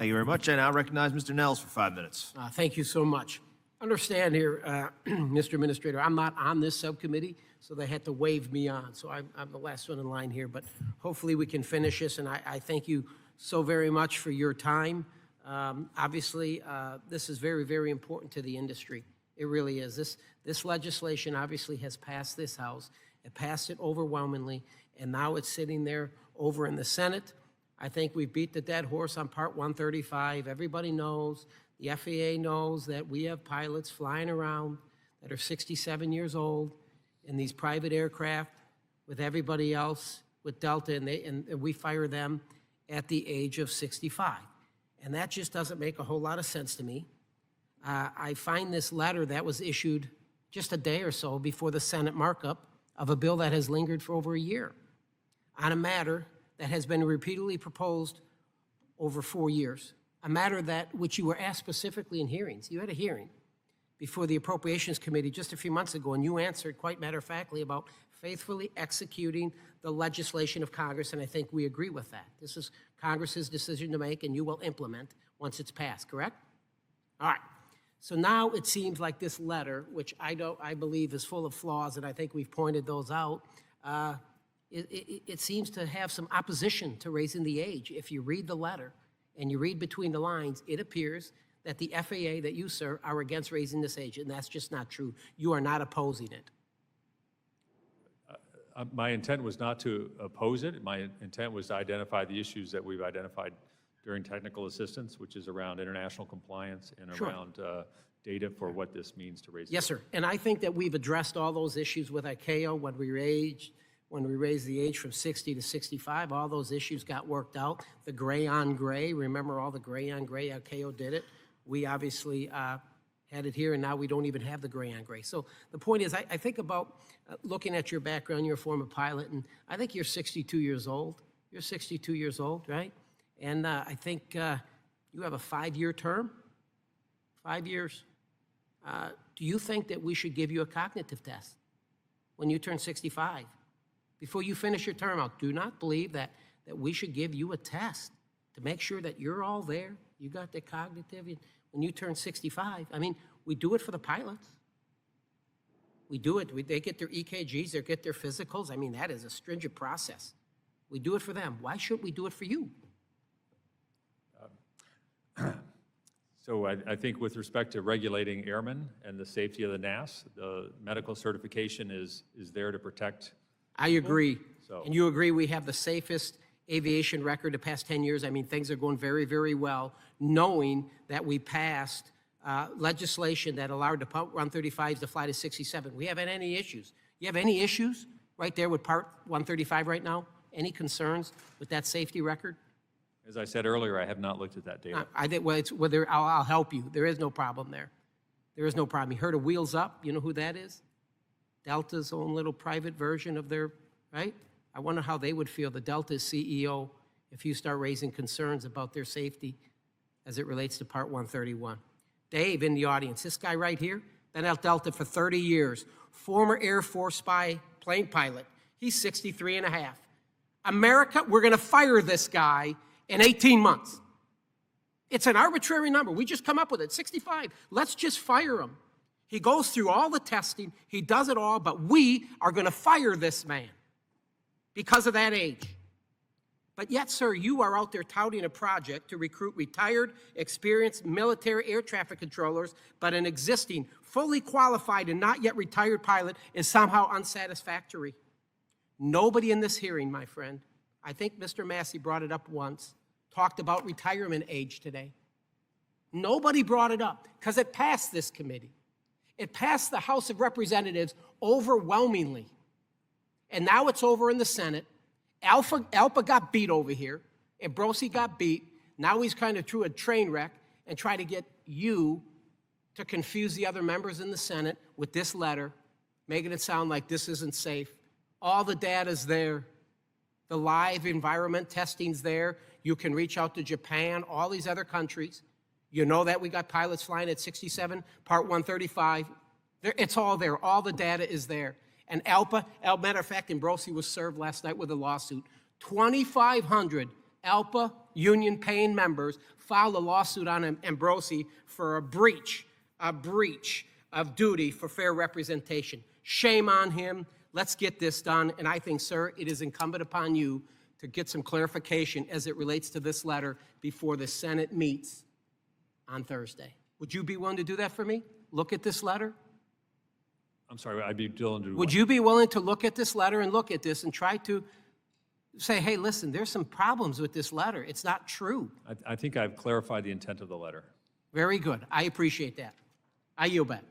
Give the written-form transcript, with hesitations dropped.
Thank you very much. I now recognize Mr. Nehls for 5 minutes. Thank you so much. Understand here, Mr. Administrator, I'm not on this subcommittee, so they had to wave me on. So I'm the last one in line here, but hopefully we can finish this, and I thank you so very much for your time. Obviously, this is very, very important to the industry. It really is. This legislation obviously has passed this House. It passed it overwhelmingly, and now it's sitting there over in the Senate. I think we've beat the dead horse on Part 135. Everybody knows, the FAA knows that we have pilots flying around that are 67 years old in these private aircraft with everybody else with Delta, and we fire them at the age of 65. And that just doesn't make a whole lot of sense to me. I find this letter that was issued just a day or so before the Senate markup of a bill that has lingered for over a year on a matter that has been repeatedly proposed over 4 years, a matter that which you were asked specifically in hearings. You had a hearing before the Appropriations Committee just a few months ago, and you answered quite matter-of-factly about faithfully executing the legislation of Congress, and I think we agree with that. This is Congress's decision to make, and you will implement once it's passed, correct? All right. So now it seems like this letter, which I believe is full of flaws, and I think we've pointed those out, it seems to have some opposition to raising the age. If you read the letter and you read between the lines, it appears that the FAA that you, sir, are against raising this age, and that's just not true. You are not opposing it. My intent was not to oppose it. My intent was to identify the issues that we've identified during technical assistance, which is around international compliance and Sure. around data for what this means to raise. Yes, sir. And I think that we've addressed all those issues with ICAO when we raised the age from 60 to 65. All those issues got worked out. The gray on gray, remember all the gray on gray, ICAO did it. We obviously had it here, and now we don't even have the gray on gray. So the point is, I think about looking at your background, you're a former pilot, and I think you're 62 years old. You're 62 years old, right? And I think you have a 5-year term, 5 years. Do you think that we should give you a cognitive test when you turn 65? Before you finish your term out, do not believe that we should give you a test to make sure that you're all there. You got the cognitive when you turn 65. I mean, we do it for the pilots. We do it. They get their EKGs, they get their physicals. I mean, that is a stringent process. We do it for them. Why shouldn't we do it for you? So I think with respect to regulating airmen and the safety of the NAS, the medical certification is there to protect. I agree. So. And you agree we have the safest aviation record the past 10 years. I mean, things are going very, very well, knowing that we passed legislation that allowed the Part 135s to fly to 67. We haven't any issues. You have any issues right there with Part 135 right now? Any concerns with that safety record? As I said earlier, I have not looked at that data. I think, well, I'll help you. There is no problem there. There is no problem. You heard of Wheels Up? You know who that is? Delta's own little private version of their, right? I wonder how they would feel, the Delta CEO, if you start raising concerns about their safety as it relates to Part 131. Dave in the audience, this guy right here, been at Delta for 30 years, former Air Force spy plane pilot. He's 63 and a half. America, we're gonna fire this guy in 18 months. It's an arbitrary number. We just come up with it, 65. Let's just fire him. He goes through all the testing. He does it all, but we are going to fire this man because of that age. But yet, sir, you are out there touting a project to recruit retired, experienced military air traffic controllers, but an existing, fully qualified and not yet retired pilot is somehow unsatisfactory. Nobody in this hearing, my friend, I think Mr. Massey brought it up once, talked about retirement age today. Nobody brought it up because it passed this committee. It passed the House of Representatives overwhelmingly. And now it's over in the Senate. Alpa got beat over here. Ambrosi got beat. Now he's kind of through a train wreck and try to get you to confuse the other members in the Senate with this letter, making it sound like this isn't safe. All the data's there. The live environment testing's there. You can reach out to Japan, all these other countries. You know that we got pilots flying at 67, Part 135. It's all there. All the data is there. And matter of fact, Ambrosi was served last night with a lawsuit. 2,500 ALPA union paying members filed a lawsuit on Ambrosi for a breach of duty for fair representation. Shame on him. Let's get this done. And I think, sir, it is incumbent upon you to get some clarification as it relates to this letter before the Senate meets on Thursday. Would you be willing to do that for me? Look at this letter? I'm sorry, I'd be willing to. Would you be willing to look at this letter and look at this and try to say, hey, listen, there's some problems with this letter. It's not true. I think I've clarified the intent of the letter. Very good. I appreciate that. I yield back.